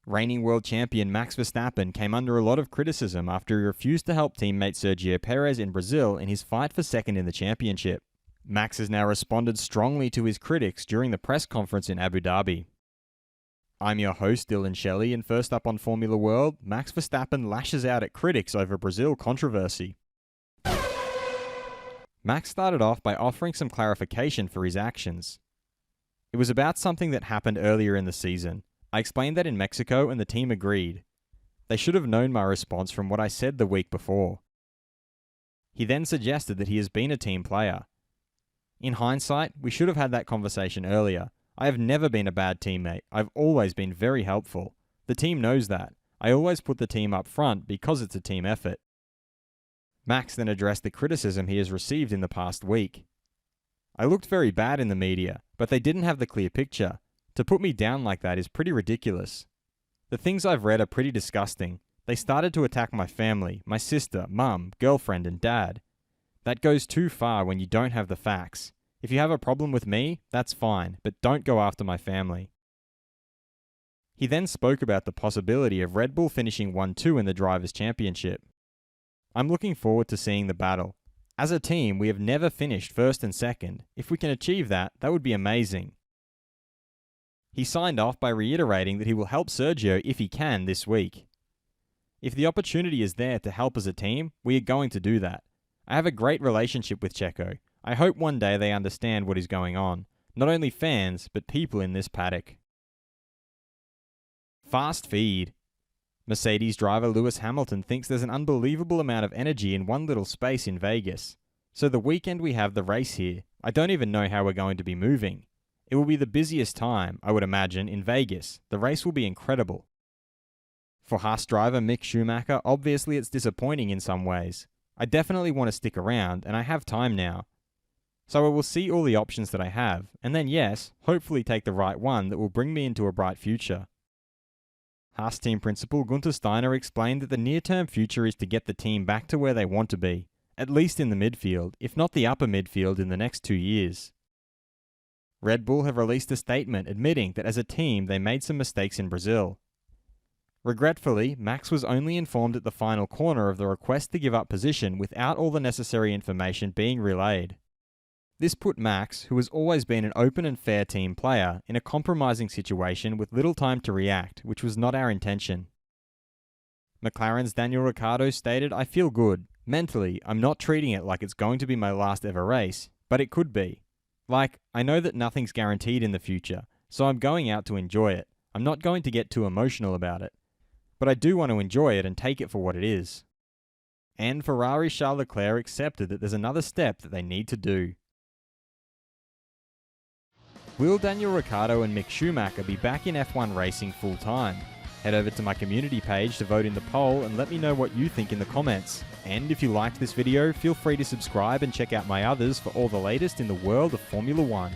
Reigning world champion Max Verstappen came under a lot of criticism after he refused to help teammate Sergio Perez in Brazil in his fight for second in the championship. Max has now responded strongly to his critics during the press conference in Abu Dhabi. I'm your host, Dillon Shelley, and first up on Formula World, Max Verstappen lashes out at critics over Brazil controversy. Max started off by offering some clarification for his actions. It was about something that happened earlier in the season. I explained that in Mexico and the team agreed. They should have known my response from what I said the week before. He then suggested that he has been a team player. In hindsight, we should have had that conversation earlier. I have never been a bad teammate. I've always been very helpful. The team knows that. I always put the team up front because it's a team effort. Max then addressed the criticism he has received in the past week. I looked very bad in the media, but they didn't have the clear picture. To put me down like that is pretty ridiculous. The things I've read are pretty disgusting. They started to attack my family, my sister, mum, girlfriend, and dad. That goes too far when you don't have the facts. If you have a problem with me, that's fine, but don't go after my family. He then spoke about the possibility of Red Bull finishing 1-2 in the Drivers' Championship. I'm looking forward to seeing the battle. As a team, we have never finished first and second. If we can achieve that, that would be amazing. He signed off by reiterating that he will help Sergio if he can this week. If the opportunity is there to help as a team, we are going to do that. I have a great relationship with Checo. I hope one day they understand what is going on. Not only fans, but people in this paddock. Fast feed. Mercedes driver Lewis Hamilton thinks there's an unbelievable amount of energy in one little space in Vegas. So the weekend we have the race here, I don't even know how we're going to be moving. It will be the busiest time, I would imagine, in Vegas. The race will be incredible. For Haas driver Mick Schumacher, obviously it's disappointing in some ways. I definitely want to stick around, and I have time now. So I will see all the options that I have, and then yes, hopefully take the right one that will bring me into a bright future. Haas team principal Gunther Steiner explained that the near-term future is to get the team back to where they want to be, at least in the midfield, if not the upper midfield in the next 2 years. Red Bull have released a statement admitting that as a team they made some mistakes in Brazil. Regretfully, Max was only informed at the final corner of the request to give up position without all the necessary information being relayed. This put Max, who has always been an open and fair team player, in a compromising situation with little time to react, which was not our intention. McLaren's Daniel Ricciardo stated, "I feel good. Mentally, I'm not treating it like it's going to be my last ever race, but it could be. Like, I know that nothing's guaranteed in the future, so I'm going out to enjoy it. I'm not going to get too emotional about it. But I do want to enjoy it and take it for what it is." And Ferrari's Charles Leclerc accepted that there's another step that they need to do. Will Daniel Ricciardo and Mick Schumacher be back in F1 racing full time? Head over to my community page to vote in the poll and let me know what you think in the comments. And if you liked this video, feel free to subscribe and check out my others for all the latest in the world of Formula 1.